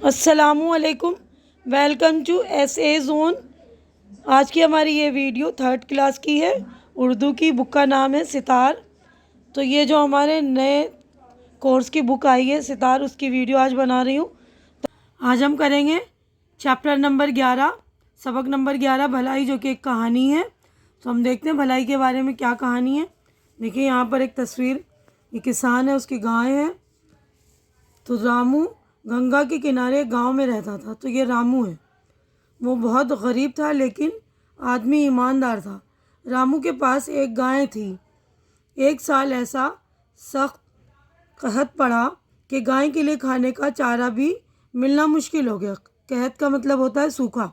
अस्सलामुअलैकुम। Welcome to SA zone. आज की हमारी ये वीडियो 3rd क्लास की है। उर्दू की बुक का नाम है सितार। तो ये जो हमारे नए कोर्स की बुक आई है सितार, उसकी वीडियो आज बना रही हूँ। आज हम करेंगे चैप्टर नंबर 11, सबक नंबर 11 भलाई, जो कि एक कहानी है। तो हम देखते हैं भलाई के बारे में क्या कहानी है। देखिए यहाँ पर एक तस्वीर, ये किसान है, उसकी गाय है। तो रामू गंगा के किनारे गांव में रहता था। तो ये रामू है। वो बहुत गरीब था लेकिन आदमी ईमानदार था। रामू के पास एक गाय थी। एक साल ऐसा सख्त कहत पड़ा कि गाय के लिए खाने का चारा भी मिलना मुश्किल हो गया। कहत का मतलब होता है सूखा,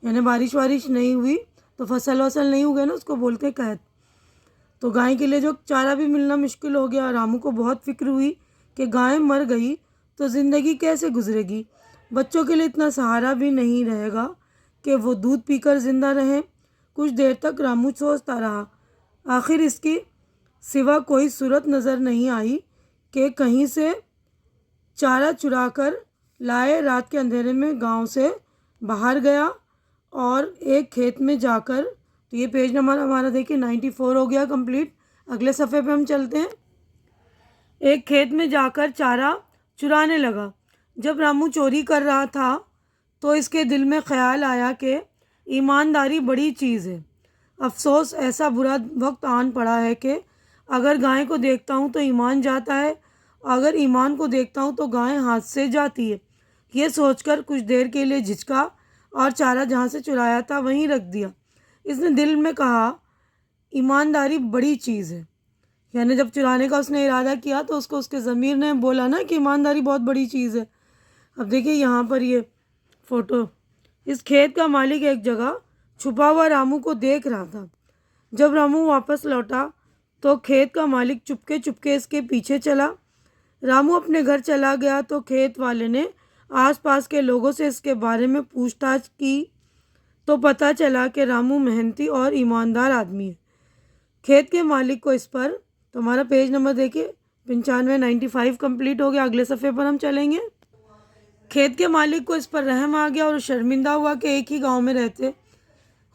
यानी बारिश वारिश नहीं हुई तो फसल वसल नहीं उगे ना, उसको बोलते हैं कहत। तो गाय के लिए जो चारा भी मिलना मुश्किल हो गया। रामू को बहुत फिक्र हुई कि गाय मर गई तो ज़िंदगी कैसे गुजरेगी। बच्चों के लिए इतना सहारा भी नहीं रहेगा कि वो दूध पीकर ज़िंदा रहें। कुछ देर तक रामू सोचता रहा। आखिर इसकी सिवा कोई सूरत नज़र नहीं आई कि कहीं से चारा चुरा कर लाए। रात के अंधेरे में गांव से बाहर गया और एक खेत में जाकर, तो ये पेज नंबर हमारा देखिए 94 हो गया कंप्लीट। अगले सफ़े पे हम चलते हैं। एक खेत में जाकर चारा चुराने लगा। जब रामू चोरी कर रहा था तो इसके दिल में ख्याल आया कि ईमानदारी बड़ी चीज़ है। अफसोस ऐसा बुरा वक्त आन पड़ा है कि अगर गाय को देखता हूँ तो ईमान जाता है, अगर ईमान को देखता हूँ तो गाय हाथ से जाती है। ये सोचकर कुछ देर के लिए झिझका और चारा जहाँ से चुराया था वहीं रख दिया। इसने दिल में कहा, ईमानदारी बड़ी चीज़ है। यानी जब चुराने का उसने इरादा किया तो उसको उसके ज़मीर ने बोला ना कि ईमानदारी बहुत बड़ी चीज़ है। अब देखिए यहाँ पर ये फ़ोटो, इस खेत का मालिक एक जगह छुपा हुआ रामू को देख रहा था। जब रामू वापस लौटा तो खेत का मालिक चुपके चुपके इसके पीछे चला। रामू अपने घर चला गया तो खेत वाले ने आसपास के लोगों से इसके बारे में पूछताछ की तो पता चला कि रामू मेहनती और ईमानदार आदमी है। खेत के मालिक को इस पर, तो हमारा पेज नंबर देखिए 95 95 कंप्लीट हो गया। अगले सफ़े पर हम चलेंगे। खेत के मालिक को इस पर रहम आ गया और शर्मिंदा हुआ कि एक ही गांव में रहते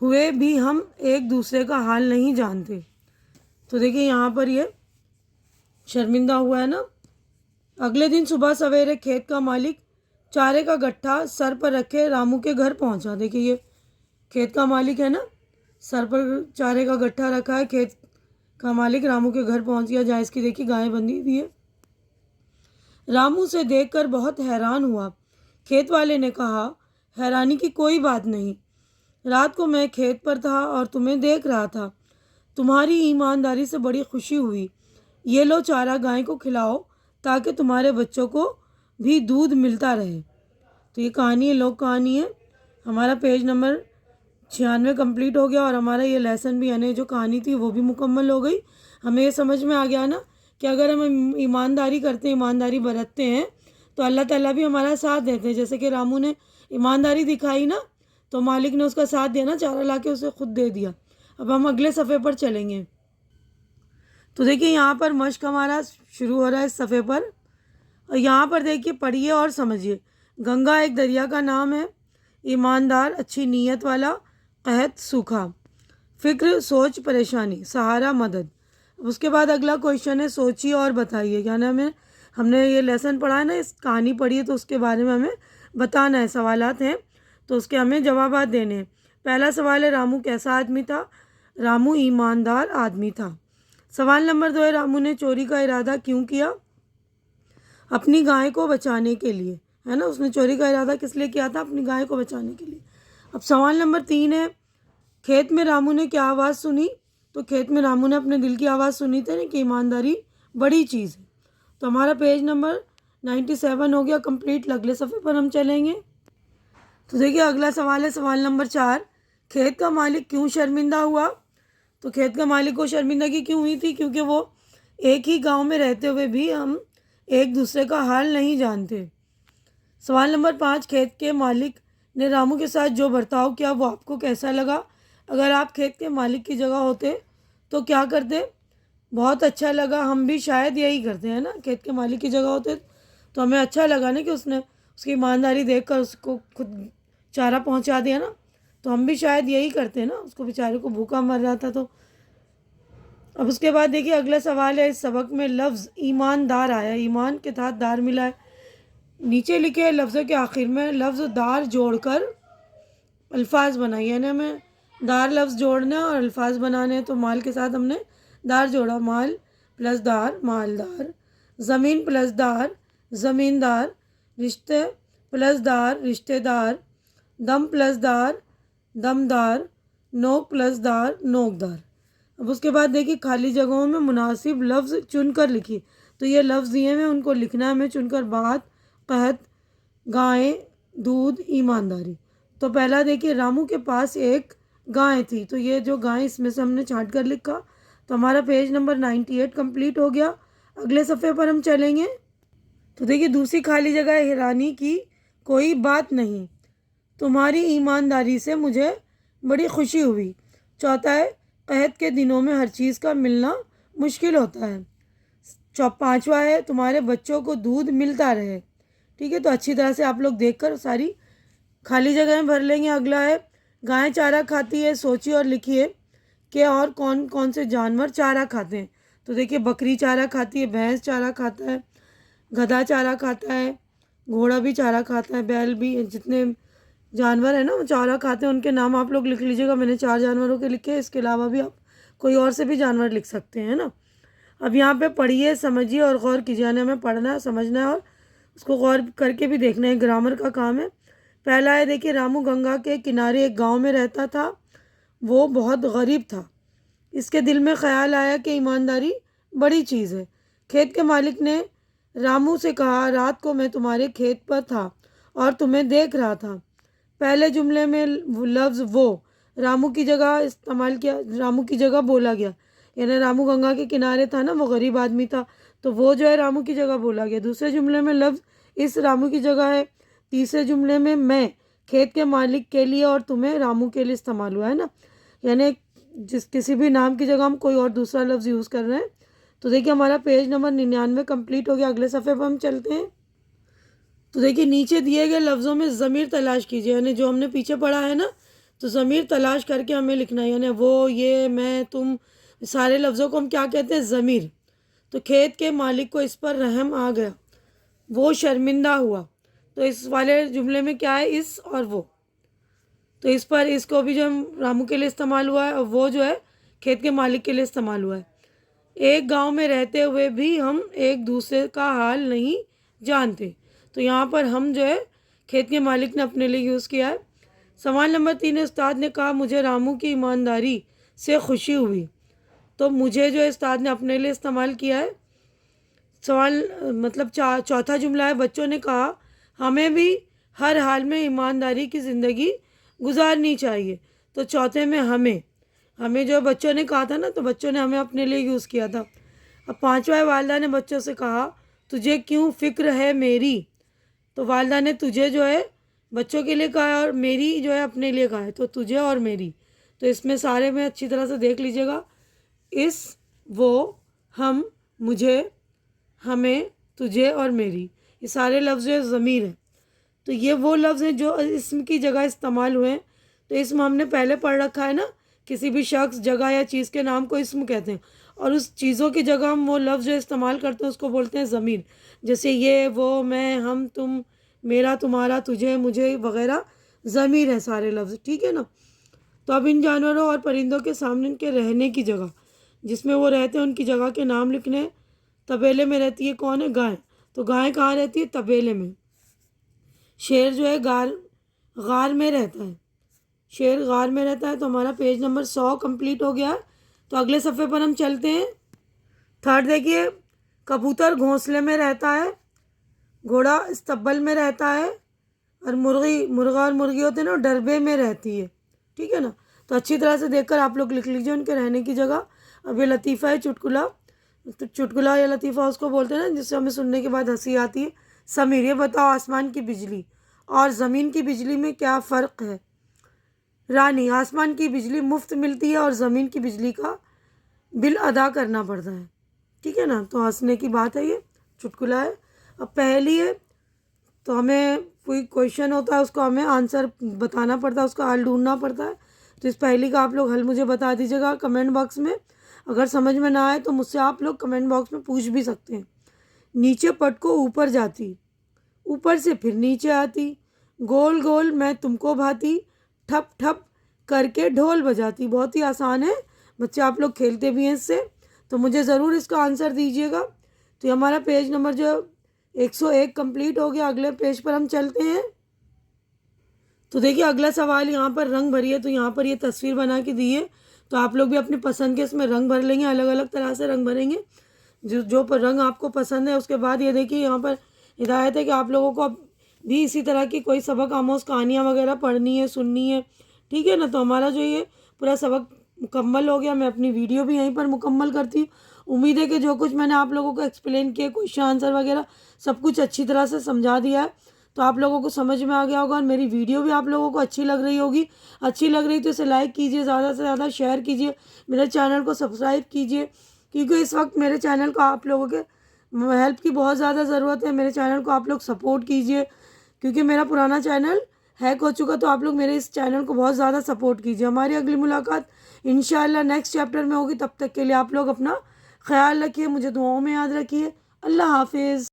हुए भी हम एक दूसरे का हाल नहीं जानते। तो देखिए यहाँ पर ये शर्मिंदा हुआ है ना। अगले दिन सुबह सवेरे खेत का मालिक चारे का गट्ठा सर पर रखे रामू के घर पहुंचा। देखिए ये खेत का मालिक है ना, सर पर चारे का गट्ठा रखा है। खेत का मालिक रामू के घर पहुंच गया जहाँ इसकी देखिए गाय बंधी हुई है। रामू से देखकर बहुत हैरान हुआ। खेत वाले ने कहा, हैरानी की कोई बात नहीं। रात को मैं खेत पर था और तुम्हें देख रहा था। तुम्हारी ईमानदारी से बड़ी खुशी हुई। ये लो चारा गाय को खिलाओ ताकि तुम्हारे बच्चों को भी दूध मिलता रहे। तो ये कहानी है, लोक कहानी है। हमारा पेज नंबर 96 कंप्लीट हो गया और हमारा ये लेसन भी, यानी जो कहानी थी वो भी मुकम्मल हो गई। हमें ये समझ में आ गया ना कि अगर हम ईमानदारी करते हैं, ईमानदारी बरतते हैं तो अल्लाह ताला भी हमारा साथ देते हैं। जैसे कि रामू ने ईमानदारी दिखाई ना, तो मालिक ने उसका साथ दिया ना, चारा ला के उसे खुद दे दिया। अब हम अगले सफ़े पर चलेंगे। तो देखिए यहाँ पर मश्क हमारा शुरू हो रहा है इस सफ़े पर। और यहाँ पर देखिए, पढ़िए और समझिए। गंगा एक दरिया का नाम है। ईमानदार, अच्छी नीयत वाला, कहत सूखा, फिक्र सोच परेशानी, सहारा मदद। उसके बाद अगला क्वेश्चन है, सोचिए और बताइए। यानी हमने ये लेसन पढ़ा है ना, इस कहानी पढ़ी है तो उसके बारे में हमें बताना है। सवालात हैं तो उसके हमें जवाबात देने हैं। पहला सवाल है, रामू कैसा आदमी था। रामू ईमानदार आदमी था। सवाल नंबर 2 है, रामू ने चोरी का इरादा क्यों किया। अपनी गाय को बचाने के लिए, है ना। उसने चोरी का इरादा किस लिए किया था, अपनी गाय को बचाने के लिए। अब सवाल नंबर 3 है, खेत में रामू ने क्या आवाज़ सुनी। तो खेत में रामू ने अपने दिल की आवाज़ सुनी थी कि ईमानदारी बड़ी चीज़ है। तो हमारा पेज नंबर 97 हो गया कंप्लीट। अगले सफ़े पर हम चलेंगे। तो देखिए अगला सवाल है, सवाल नंबर 4, खेत का मालिक क्यों शर्मिंदा हुआ। तो खेत का मालिक को शर्मिंदगी क्यों हुई थी, क्योंकि वो एक ही गाँव में रहते हुए भी हम एक दूसरे का हाल नहीं जानते। सवाल नंबर 5, खेत के मालिक ने रामू के साथ जो बर्ताव किया वो आपको कैसा लगा। अगर आप खेत के मालिक की जगह होते तो क्या करते। बहुत अच्छा लगा, हम भी शायद यही करते हैं ना। खेत के मालिक की जगह होते तो हमें अच्छा लगा ना कि उसने उसकी ईमानदारी देखकर उसको खुद चारा पहुंचा दिया ना, तो हम भी शायद यही करते ना, उसको बेचारे को भूखा मर रहा था। तो अब उसके बाद देखिए अगला सवाल है, इस सबक में लफ्ज़ ईमानदार आया, ईमान के साथ दार मिला है। नीचे लिखे लफ्ज़ों के आखिर में लफ्ज़ दार जोड़कर अल्फाज बनाइए, यानी हमें दार लफ्ज़ जोड़ना और अल्फाज बनाने हैं। तो माल के साथ हमने दार जोड़ा, माल प्लस दार मालदार, ज़मीन प्लस दार ज़मींदार, रिश्ते प्लस दार रिश्तेदार, दम प्लस दार दमदार, नोक प्लस दार नोकदार। अब उसके बाद देखिए खाली जगहों में मुनासिब लफ्ज़ चुनकर लिखिए। तो ये लफ्ज़ दिए हुए उनको लिखना है हमें चुनकर, बात, कहत, गाय, दूध, ईमानदारी। तो पहला देखिए, रामू के पास एक गाय थी। तो ये जो गाय इसमें से हमने छांट कर लिखा। तो हमारा पेज नंबर 98 कंप्लीट हो गया। अगले सफ़े पर हम चलेंगे। तो देखिए दूसरी खाली जगह है, हैरानी की कोई बात नहीं, तुम्हारी ईमानदारी से मुझे बड़ी खुशी हुई। चौथा है, कहत के दिनों में हर चीज़ का मिलना मुश्किल होता है। पांचवा है, तुम्हारे बच्चों को दूध मिलता रहे। ठीक है, तो अच्छी तरह से आप लोग देखकर सारी खाली जगहें भर लेंगे। अगला है, गाय चारा खाती है, सोचिए और लिखिए कि और कौन कौन से जानवर चारा खाते हैं। तो देखिए बकरी चारा खाती है, भैंस चारा खाता है, गधा चारा खाता है, घोड़ा भी चारा खाता है, बैल भी, जितने जानवर है ना वो चारा खाते हैं उनके नाम आप लोग लिख लीजिएगा। मैंने 4 जानवरों के लिखे, इसके अलावा भी आप कोई और से भी जानवर लिख सकते हैं ना। अब यहाँ पे पढ़िए, समझिए और गौर कीजिए, यानी हमें पढ़ना है, समझना है और उसको गौर करके भी देखना है, ग्रामर का काम है। पहला है देखिए, रामू गंगा के किनारे एक गांव में रहता था, वो बहुत गरीब था। इसके दिल में ख्याल आया कि ईमानदारी बड़ी चीज़ है। खेत के मालिक ने रामू से कहा, रात को मैं तुम्हारे खेत पर था और तुम्हें देख रहा था। पहले जुमले में लफ्ज़ वो रामू की जगह इस्तेमाल किया, रामू की जगह बोला गया, यानी रामू गंगा के किनारे था ना, वो गरीब आदमी था, तो वो जो है रामू की जगह बोला गया। दूसरे जुमले में लफ्ज़ इस रामू की जगह है। तीसरे जुमले में मैं खेत के मालिक के लिए और तुम्हें रामू के लिए इस्तेमाल हुआ है ना, यानी जिस किसी भी नाम की जगह हम कोई और दूसरा लफ्ज़ यूज़ कर रहे हैं। तो देखिए हमारा पेज नंबर 99 कंप्लीट हो गया। अगले सफ़े पर हम चलते हैं। तो देखिए नीचे दिए गए लफ्ज़ों में ज़मीर तलाश कीजिए, यानी जो हमने पीछे पढ़ा है ना, तो ज़मीर तलाश करके हमें लिखना है, यानी वो, ये, मैं, तुम, सारे लफ्ज़ों को हम क्या कहते हैं, ज़मीर। तो खेत के मालिक को इस पर रहम आ गया, वो शर्मिंदा हुआ। तो इस वाले जुमले में क्या है, इस और वो, तो इस पर इसको भी जो हम रामू के लिए इस्तेमाल हुआ है और वो जो है खेत के मालिक के लिए इस्तेमाल हुआ है। एक गांव में रहते हुए भी हम एक दूसरे का हाल नहीं जानते। तो यहाँ पर हम जो है खेत के मालिक ने अपने लिए यूज़ किया है। सवाल नंबर 3 है, उस्ताद ने कहा मुझे रामू की ईमानदारी से खुशी हुई। तो मुझे जो है उस्ताद ने अपने लिए इस्तेमाल किया है। सवाल मतलब चौथा जुमला है, बच्चों ने कहा हमें भी हर हाल में ईमानदारी की ज़िंदगी गुजारनी चाहिए। तो चौथे में हमें जो बच्चों ने कहा था ना, तो बच्चों ने हमें अपने लिए यूज़ किया था। अब पांचवा है, वालिदा ने बच्चों से कहा तुझे क्यों फ़िक्र है मेरी। तो वालिदा ने तुझे जो है बच्चों के लिए कहा है और मेरी जो है अपने लिए कहा है, तो तुझे और मेरी। तो इसमें सारे में अच्छी तरह से देख लीजिएगा, इस, वो, हम, मुझे, हमें, तुझे और मेरी, ये सारे लफ्ज़ जो ज़मीर हैं। तो ये वो लफ्ज़ हैं जो इसम की जगह इस्तेमाल हुए हैं। तो इसम हमने पहले पढ़ रखा है ना, किसी भी शख्स, जगह या चीज़ के नाम को इसम कहते हैं, और उस चीज़ों की जगह हम वो लफ्ज़ जो इस्तेमाल करते हैं उसको बोलते हैं ज़मीर। जैसे ये, वो, मैं, हम, तुम, मेरा, तुम्हारा, तुझे, मुझे वगैरह ज़मीर है सारे लफ्ज़। ठीक है ना। तो अब इन जानवरों और परिंदों के सामने इनके रहने की जगह, जिसमें वो रहते हैं उनकी जगह के नाम लिखने हैं। तबेले में रहती है कौन है, गाय। तो गाय कहाँ रहती है, तबेले में। शेर जो है गार में रहता है, शेर गार में रहता है। तो हमारा पेज नंबर 100 कंप्लीट हो गया है। तो अगले सफ़े पर हम चलते हैं। थर्ड देखिए, कबूतर घोंसले में रहता है, घोड़ा इस्तबल में रहता है, और मुर्गा और मुर्गी होते हैं ना, डरबे में रहती है। ठीक है ना। तो अच्छी तरह से देखकर आप लोग लिख लीजिए उनके रहने की जगह। अब ये लतीफ़ा है, चुटकुला। तो चुटकुला या लतीफ़ा उसको बोलते हैं ना जिससे हमें सुनने के बाद हंसी आती है। समीर, ये बताओ आसमान की बिजली और ज़मीन की बिजली में क्या फ़र्क है। रानी, आसमान की बिजली मुफ्त मिलती है और ज़मीन की बिजली का बिल अदा करना पड़ता है। ठीक है ना। तो हंसने की बात है, ये चुटकुला है। अब पहली है, तो हमें कोई क्वेश्चन होता है उसको हमें आंसर बताना पड़ता है, उसका हल ढूंढना पड़ता है। तो इस पहेली का आप लोग हल मुझे बता दीजिएगा कमेंट बॉक्स में। अगर समझ में ना आए तो मुझसे आप लोग कमेंट बॉक्स में पूछ भी सकते हैं। नीचे पटको ऊपर जाती, ऊपर से फिर नीचे आती, गोल गोल मैं तुमको भाती, ठप ठप करके ढोल बजाती। बहुत ही आसान है बच्चे, आप लोग खेलते भी हैं इससे। तो मुझे ज़रूर इसका आंसर दीजिएगा। तो ये हमारा पेज नंबर जो 101 कंप्लीट हो गया। अगले पेज पर हम चलते हैं। तो देखिए अगला सवाल यहाँ पर रंग भरिए। तो यहाँ पर ये तस्वीर बना के दी है, तो आप लोग भी अपनी पसंद के इसमें रंग भर लेंगे, अलग अलग तरह से रंग भरेंगे जो पर रंग आपको पसंद है। उसके बाद ये देखिए यहाँ पर हिदायत है कि आप लोगों को भी इसी तरह की कोई सबक आमोज़ कहानियाँ वगैरह पढ़नी है, सुननी है, ठीक है ना। तो हमारा जो ये पूरा सबक मुकम्मल हो गया। मैं अपनी वीडियो भी यहीं पर मुकम्मल करती हूँ। उम्मीद है कि जो कुछ मैंने आप लोगों को एक्सप्लेन किया, क्वेश्चन आंसर वगैरह सब कुछ अच्छी तरह से समझा दिया है, तो आप लोगों को समझ में आ गया होगा। और मेरी वीडियो भी आप लोगों को अच्छी लग रही होगी। अच्छी लग रही तो इसे लाइक कीजिए, ज़्यादा से ज़्यादा शेयर कीजिए, मेरे चैनल को सब्सक्राइब कीजिए, क्योंकि इस वक्त मेरे चैनल को आप लोगों के हेल्प की बहुत ज़्यादा ज़रूरत है। मेरे चैनल को आप लोग सपोर्ट कीजिए, क्योंकि मेरा पुराना चैनल हैक हो चुका। तो आप लोग मेरे इस चैनल को बहुत ज़्यादा सपोर्ट कीजिए। हमारी अगली मुलाकात इंशाअल्लाह नेक्स्ट चैप्टर में होगी। तब तक के लिए आप लोग अपना ख्याल रखिए, मुझे दुआओं में याद रखिए। अल्लाह हाफिज़।